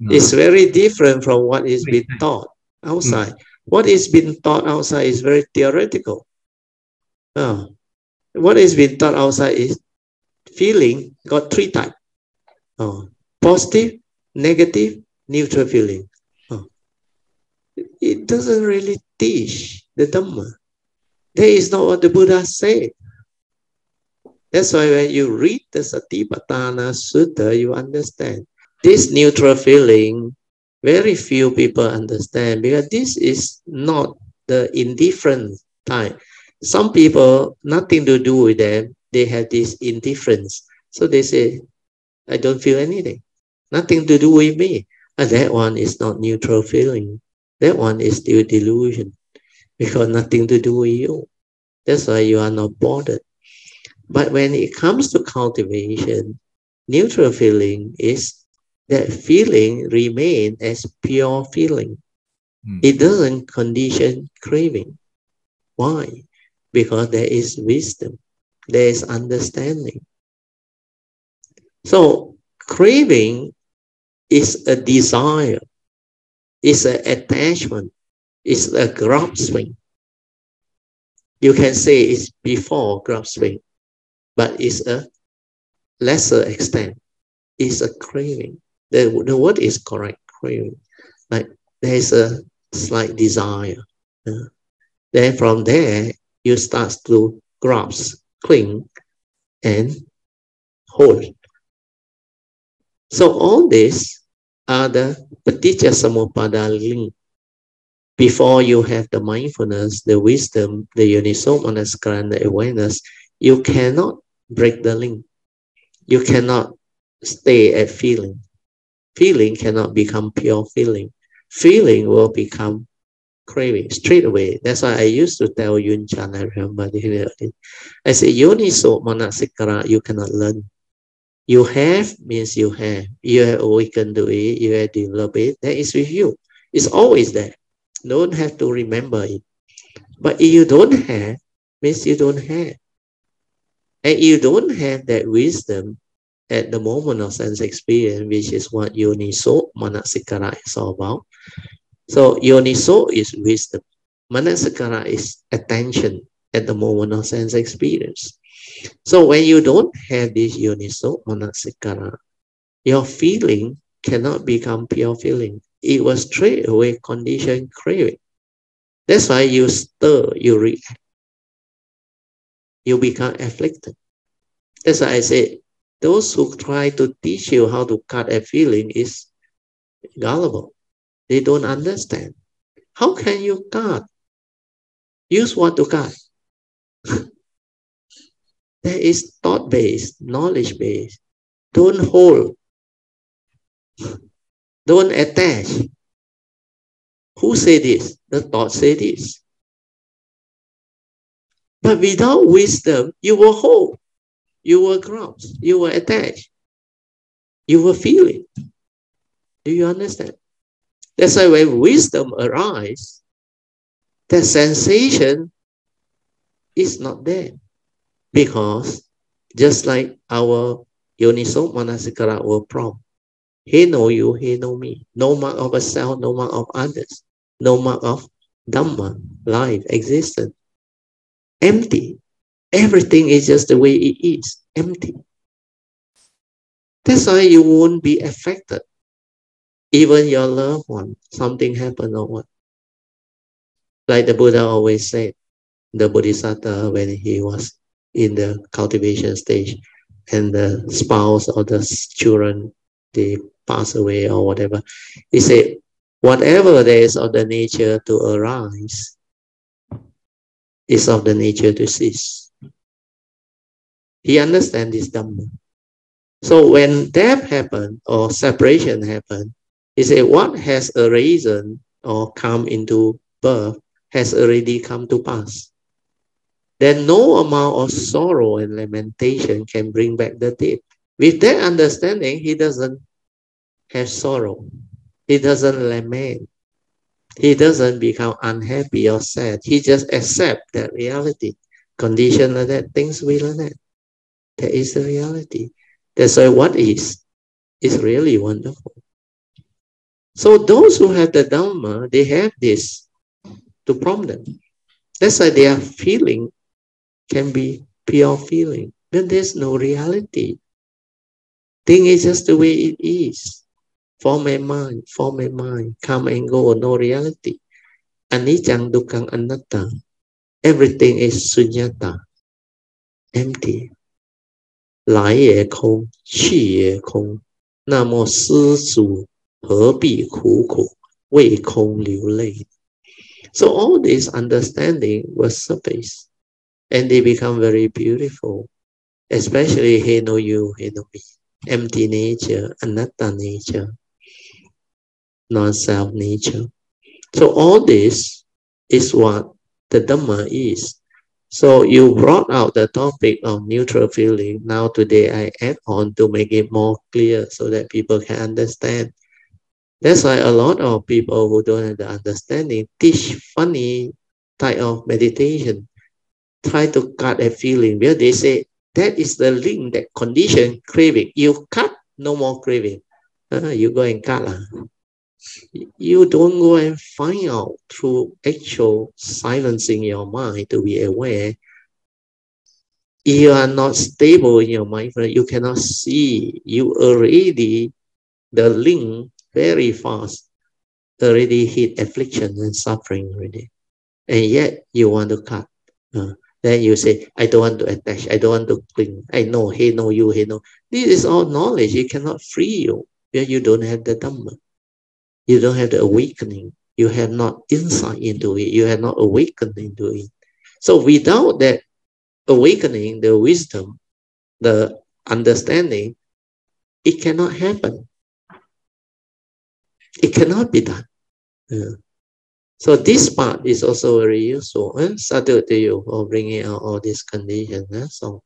It's very different from what is being taught outside. What is being taught outside is very theoretical. What is being taught outside is feeling got three types. Positive, negative, neutral feeling. It doesn't really teach the Dharma. That is not what the Buddha said. That's why when you read the Satipatthana Sutta, you understand. This neutral feeling, very few people understand because this is not the indifferent type. Some people, nothing to do with them, they have this indifference. So they say, I don't feel anything. Nothing to do with me. And that one is not neutral feeling. That one is still delusion because nothing to do with you. That's why you are not bothered. But when it comes to cultivation, neutral feeling is that feeling remain as pure feeling. It doesn't condition craving. Why? Because there is wisdom. There is understanding. So craving is a desire. It's an attachment. It's a grasping. You can say it's before grasping, but it's a lesser extent. It's a craving. The word is correct, craving. Like there is a slight desire. Then from there, you start to grasp, cling, and hold. So all these are the paticca samuppada link. Before you have the mindfulness, the wisdom, the yoniso manasikara, and the awareness, you cannot break the link. You cannot stay at feeling. Feeling cannot become pure feeling. Feeling will become craving straight away. That's why I used to tell Yun Chan, I remember, I say, yoniso manasikara, you cannot learn. You have means you have. You have awakened to it, you have developed it, that is with you. It's always there. Don't have to remember it. But if you don't have, means you don't have. And you don't have that wisdom at the moment of sense experience, which is what yoniso manasikara is all about. So yoniso is wisdom. Manasikara is attention at the moment of sense experience. So when you don't have this yoniso manasikara, your feeling cannot become pure feeling. It was straight away conditioned craving. That's why you stir, you react. You become afflicted. That's why I say, those who try to teach you how to cut a feeling is gullible. They don't understand. How can you cut? Use what to cut? That is thought-based, knowledge-based. Don't hold. Don't attach. Who say this? The thought say this. But without wisdom, you will hold. You will grasp. You will attach. You will feel it. Do you understand? That's why when wisdom arises, the sensation is not there. Because just like our yoniso manasikara will prompt, he know you, he know me. No mark of a self, no mark of others. No mark of Dhamma, life, existence. Empty. Everything is just the way it is. Empty. That's why you won't be affected. Even your loved one, something happened or what. Like the Buddha always said, the Bodhisattva, when he was in the cultivation stage, and the spouse or the children, they pass away or whatever. He said, whatever there is of the nature to arise is of the nature to cease. He understands this Dhamma. So when death happened or separation happened, he said, what has arisen or come into birth has already come to pass. Then no amount of sorrow and lamentation can bring back the dead. With that understanding, he doesn't have sorrow. He doesn't lament. He doesn't become unhappy or sad. He just accepts that reality. Condition like that, things will like that. That is the reality. That's why what is really wonderful. So those who have the Dharma, they have this to prompt them. That's why their feeling can be pure feeling. But there's no reality. Thing is just the way it is. Form and mind, come and go, no reality. Anicca, dukkha, anatta. Everything is sunyata, empty. 来也空，去也空，那么施主何必苦苦为空流泪？ So all this understanding was surface, and they become very beautiful, especially he no you, he no me, empty nature, anatta nature, non-self nature. So all this is what the Dhamma is. So you brought out the topic of neutral feeling. Now today I add on to make it more clear so that people can understand. That's why a lot of people who don't have the understanding teach funny type of meditation. Try to cut a feeling where they say that is the link, that condition, craving. You cut, no more craving. You go and cut. You don't go and find out through actual silencing your mind to be aware. You are not stable in your mind, you cannot see. You already, the link very fast, already hit affliction and suffering already. And yet you want to cut. Then you say, I don't want to attach, I don't want to cling. I know, hey, no, you, hey, no. This is all knowledge. It cannot free you where you don't have the Dhamma. You don't have the awakening. You have not insight into it. You have not awakened into it. So without that awakening, the wisdom, the understanding, it cannot happen. It cannot be done. So this part is also very useful. Sadhu to you for bringing out all these conditions. So